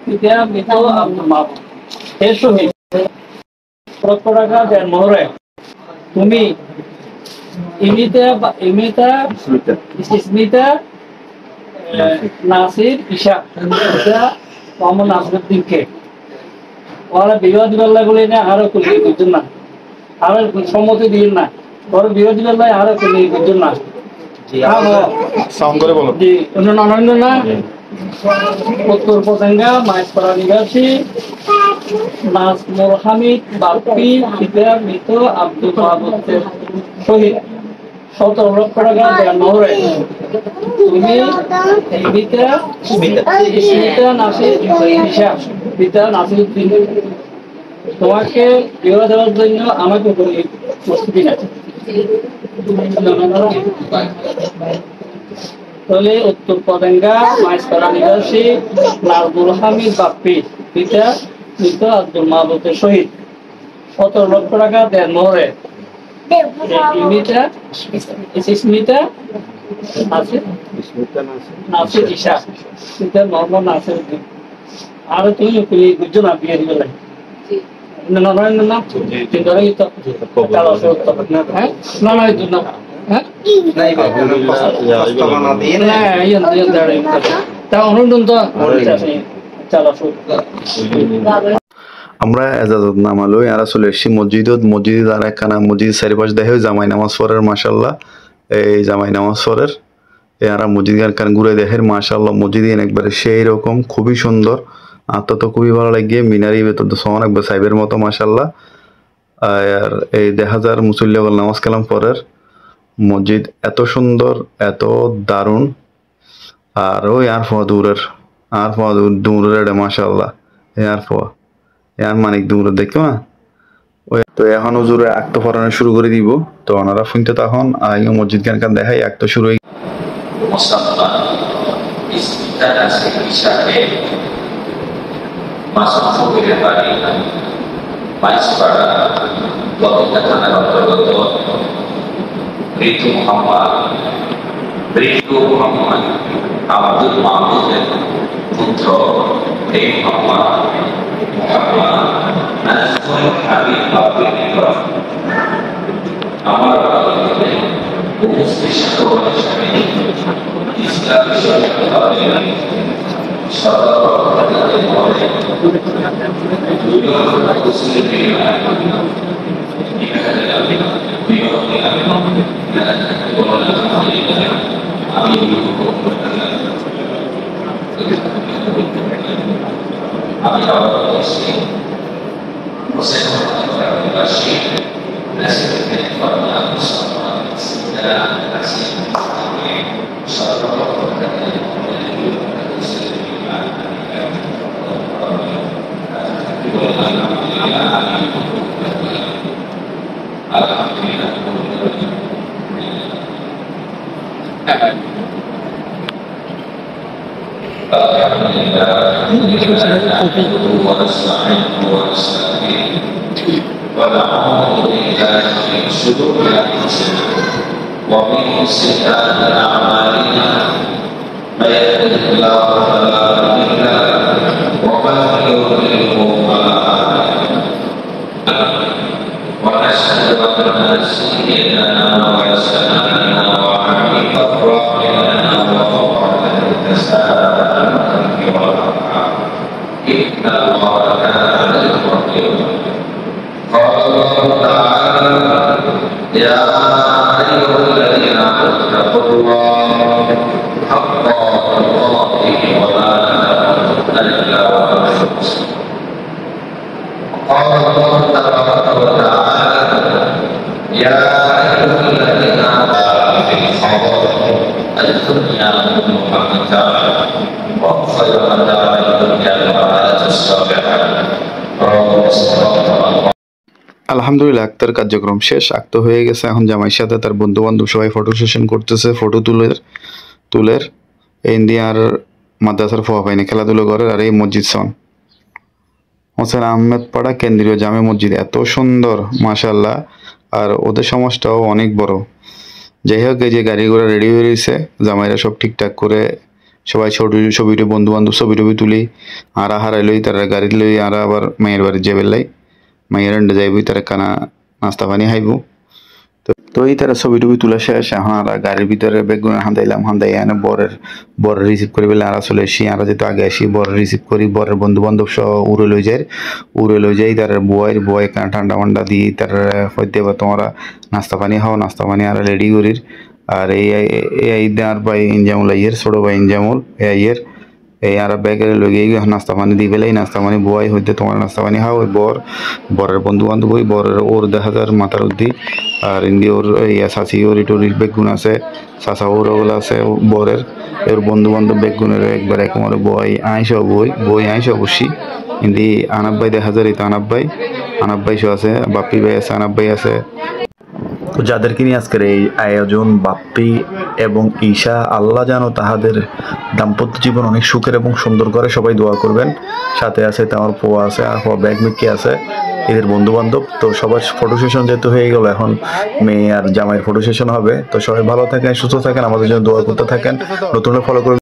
পিতা মৃত আব্দুল মাহবুব এর শহীদ ১০০ টাকা দেন মোহরে তুমি ইমিতা ইসমিতা নাসির ঈশা মোহাম্মদ নাসিরুদ্দিনকে ওরা বিবাদ বেলা বলে না আরো করলে বুঝছেন না আরো সম্মতি দিন না ওরা বিবাদ বেলায় আরো করলে বুঝছেন না উত্তর পতেঙ্গা মাইসপাড়া নিবাসী নাজমুল হামিদ বাপ্পি পিতা মৃত আব্দুল মাহবুবের শহীদ ১৭ লক্ষ টাকা দেন মোহরে তুমি ইসমিতা নাসির ঈশা পিতা নাসিরুদ্দিন তোমাকে বিবাহ দেওয়ার জন্য আমাকে প্রস্তুতি আছে তাহলে উত্তর পতেঙ্গা মাইসপাড়া নিবাসী নাজমুল হামিদ বাপ্পি পিতা মৃত আব্দুল মাহবুবের শহীদ ১৭ লক্ষ টাকা দেন মোহরে ইসমিতা নাসির ঈশা পিতা মোহাম্মদ নাসিরুদ্দিন আর তুমি বুঝছো না বিয়ে দিবে আমরা এজাজত নামা লই আর চলে এসেছি মসজিদ আর একখানা মসজিদ চারিপাশ দেখে জামাই নামাজ পড়ের মাশাল্লাহ এই জামাই নামাজ পড়ের এরা মসজিদ একখান ঘুরে দেখেন মাশাল্লাহ মসজিদ একবারে সেই রকম খুবই সুন্দর আর তো খুবই ভালো লাগে মিনারি ভেতর তো সমান একবার সাইবের মতো মাশাল্লাহ আর এই ১০০০ মুসল্লি নামাজ কালাম পরের মসজিদ এত সুন্দর এত দারুণ আর ওই আর ফোয়া দূরের মাশাল্লাহ আর ফোয়া আর মানিক দূরে দেখো না ওই তো এখন হুজুরে আক্ত পড়ানো শুরু করে দিব তো ওনারা শুনতে তখন আইও মসজিদ গান দেখাই আক্ত শুরু হয়ে masuk mobil tadi baik kepada ketika tanah betul-betul Ritu Muhammad Abdul Mahmud Putra Muhammad Nazmul Habib Abdul Ibrahim Amar Umus Bishkor Islam Syarikat ومن سيئات أعمالنا من يهده الله فلا مضل له ومن يضلل فلا هادي له ونشهد أن سيدنا وسندنا وحبيب أفراحنا وموعظة التسامح والأرحام إن الله كان للمتقين قال الله تعالى يا أيها الذين آمنوا اتقوا الله حق تقاته ولا تموتن إلا وأنتم مسلمون قال الله تبارك وتعالى يا أيها الذين آمنوا في الحضر الدنيا كلها متاع وخير متاع الدنيا الحياة الصالحة رواه مسلم আলহামদুলিল্লাহ আক্তার কার্যক্রম শেষ আক্ত হয়ে গেছে এখন জামাইয়ের সাথে তার বন্ধু বান্ধব সবাই ফটো সেশন করতেছে ফটো তুলের ইন্ডিয়ার মাদ্রাসার ফোয়া পাইনি খেলাধুলো করে আর এই মসজিদ সন হোসেন আহমেদ পাড়া কেন্দ্রীয় জামে মসজিদ এত সুন্দর মাশাল্লাহ আর ওদের সমাজটাও অনেক বড় যাই হোক এই যে গাড়ি ঘোড়া রেডি হয়ে রয়েছে জামাইরা সব ঠিকঠাক করে সবাই ছবি বন্ধু বান্ধব ছবি টবি তুলি আরা হারাই লই তারা গাড়ি লই আরা আবার মায়ের বাড়ি যাবে লাই মায়ের এন্ডে যাইবই তারা কানা নাস্তা পানি খাইব তো এই তারা ছবি টবি তুলে শেষ এখন আর গাড়ির ভিতরে বেগুন হান্দাইলাম হান্দাই এনে বরের রিসিভ করি বলে আরা চলে আসি আরা যেহেতু আগে আসি বরের রিসিভ করি বরের বন্ধু বান্ধব সহ উড়ে লই যাই তার বয় কানা ঠান্ডা মান্ডা দিয়ে তার হইতে বা তোমরা নাস্তা পানি খাও নাস্তা পানি আর রেডি করির আর এই আর ভাই ইনজামুল আইয়ের ছোট ভাই ইনজামুল আইয়ের এই আর ব্যাগে লগে নাস্তা পানি দিয়ে পেলাই নাস্তা পানি বয় হইতে তোমার নাস্তা পানি খাও ওই বরের বন্ধু বান্ধব ওই বরের ওর দেখা যার মাথার উদ্দি আর ইন্দি ওর চাচি ওর ইটোর বেগুন আছে চাচা ওর ওগুলো আছে বরের ওর বন্ধু বান্ধব বেগুনের একবার একমার বই আইস বই আইস অবশ্যই ইন্দি আনাব ভাই দেখা যায় তো আনাব ভাই সো আছে বাপ্পি ভাই আছে আনাব ভাই আছে তো যাদেরকে নিয়ে আজকের এই আয়োজন বাপ্পি এবং ঈশা আল্লাহ জানো তাহাদের দাম্পত্য জীবন অনেক সুখের এবং সুন্দর করে সবাই দোয়া করবেন সাথে আছে আমার পোয়া আছে আর পোয়া ব্যাগ মিক্কি আছে এদের বন্ধু বান্ধব তো সবার ফটো সেশন যেহেতু হয়ে গেল এখন মেয়ে আর জামাইয়ের ফটো সেশন হবে তো সবাই ভালো থাকেন সুস্থ থাকেন আমাদের জন্য দোয়া করতে থাকেন নতুন ফলো করবেন